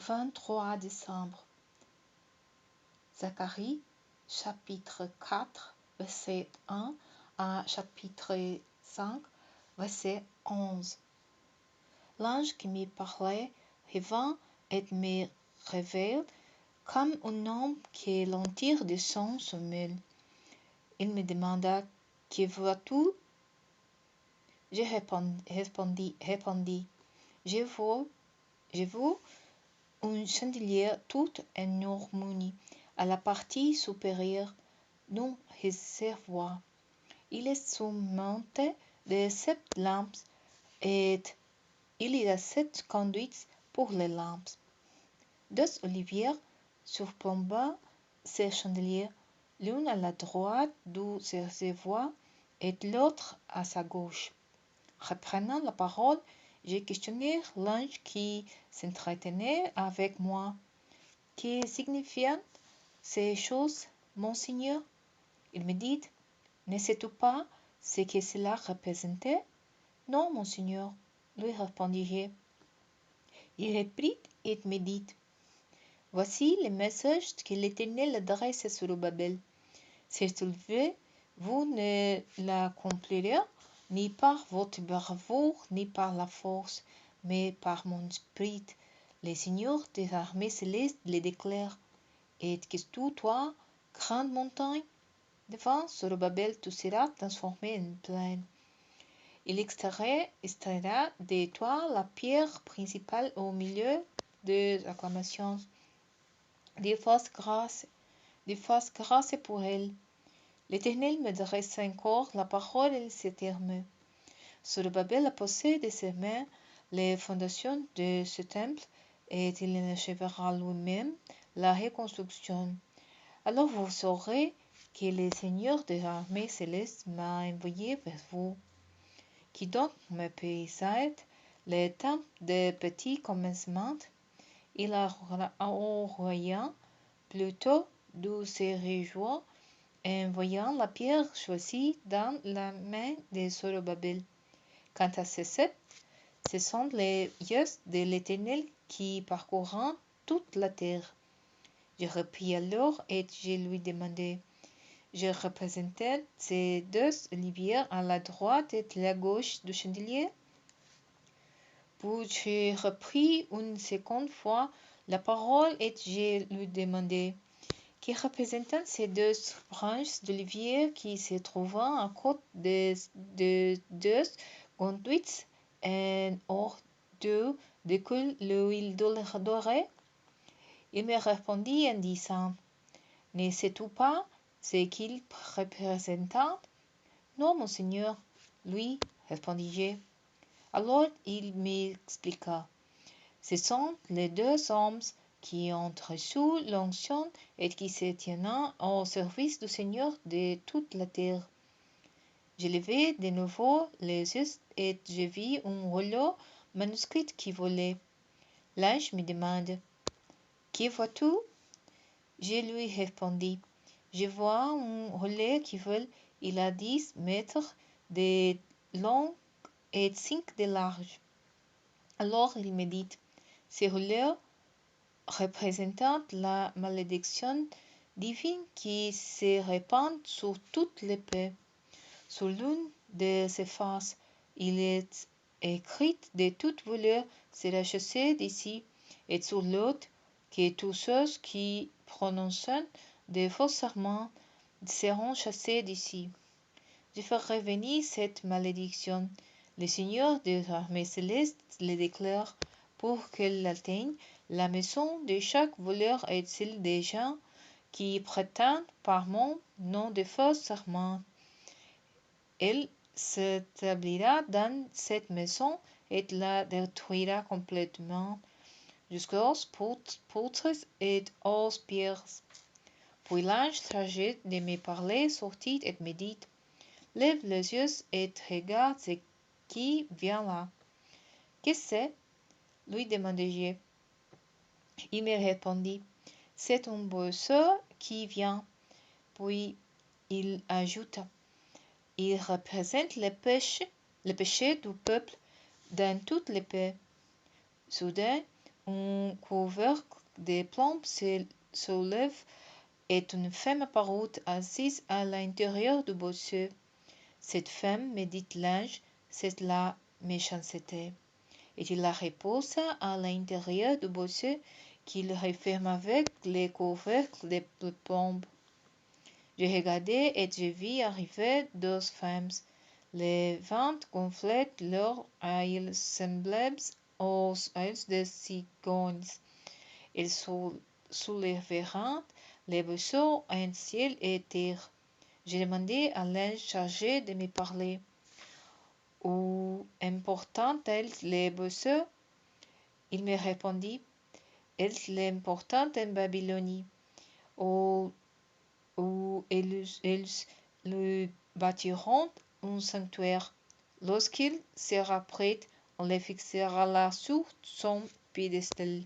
23 décembre. Zacharie, chapitre 4, verset 1 à chapitre 5, verset 11. L'ange qui me parlait revint et me révèle comme un homme qui l'on tire de son sommeil. Il me demanda: Que vois-tu? Je répondis: Je vois un chandelier tout en harmonie à la partie supérieure d'un réservoir. Il est surmonté de 7 lampes et il y a 7 conduites pour les lampes. 2 oliviers surplombent ce chandelier, l'une à la droite du réservoir et l'autre à sa gauche. Reprenant la parole, j'ai questionné l'ange qui s'entretenait avec moi. Que signifient ces choses, mon Seigneur? Il me dit: Ne sais-tu pas ce que cela représentait? Non, mon Seigneur, lui répondis-je. Il reprit et me dit: Voici le message que l'Éternel adresse à Zorobabel. Cette levée, vous ne l'accomplirez ni par votre bravoure, ni par la force, mais par mon esprit. Le Seigneur des armées célestes le déclare. Et qu'est-ce toi, grande montagne? Devant Zorobabel, tu seras transformé en plaine. Il extraira de toi la pierre principale au milieu des acclamations, des fausses grâces pour elle. L'Éternel me dresse encore la parole et ces termes. Zorobabel a posé de ses mains les fondations de ce temple et il en achèvera lui-même la reconstruction. Alors vous saurez que le Seigneur des armées célestes m'a envoyé vers vous. Qui donc me paye le temps de petits commencements? Il a rien plutôt de se réjouir en voyant la pierre choisie dans la main de Zorobabel. Quant à ces 7, ce sont les yeux de l'Éternel qui parcourent toute la terre. Je repris alors et je lui demandai. Je représentais ces 2 oliviers à la droite et à la gauche du chandelier. Puis j'ai repris une seconde fois la parole et je lui demandai: Que représentent ces 2 branches d'olivier qui se trouvent à côté de 2 conduites en or desquelles l'huile dorée? Il me répondit en disant: Ne sais-tu pas ce qu'ils représentent? Non, mon Seigneur, lui répondis-je. Alors il m'expliqua. Ce sont les 2 hommes qui ont reçu l'onction et qui se tiennent au service du Seigneur de toute la terre. Je levai de nouveau les yeux et je vis un rouleau manuscrit qui volait. L'ange me demande: Que vois-tu? Je lui répondis: Je vois un rouleau qui vole. Il a 10 mètres de long et 5 de large. Alors il me dit: Ce rouleau représente la malédiction divine qui se répand sur toute l'épée. Sur l'une de ses faces, il est écrit de toute voleur sera chassé d'ici, et sur l'autre, que tous ceux qui prononcent de faux serments seront chassés d'ici. Je ferai venir cette malédiction. Le Seigneur des armées célestes le déclare, pour qu'elle atteigne la maison de chaque voleur et celle des gens qui prétendent par mon nom de faux serments. Elle s'établira dans cette maison et la détruira complètement, jusqu'aux poutres et aux pierres. Puis l'ange chargé de me parler sortit et me dit: Lève les yeux et regarde ce qui vient là. Qu'est-ce que c'est? Lui demandai-je. Il me répondit: C'est un berceau qui vient. Puis il ajouta: Il représente le péché du peuple dans toute l'épée. Soudain, un couvercle de plomb se soulève et une femme apparut assise à l'intérieur du bossu. Cette femme, me dit l'ange, c'est la méchanceté. Et il la reposa à l'intérieur du bossu qu'il referme avec le couvercle de plomb. Je regardai et je vis arriver deux femmes. Les vents gonflaient leurs ailes semblables aux ailes des cigognes. Ils soulèverent les vaisseaux en ciel et terre. Je demandai à l'ange chargé de me parler. Où important-elle les vaisseaux? Il me répondit, elles l'important en Babylonie, où ils lui bâtiront un sanctuaire. Lorsqu'il sera prêt, on le fixera là sur son piédestal.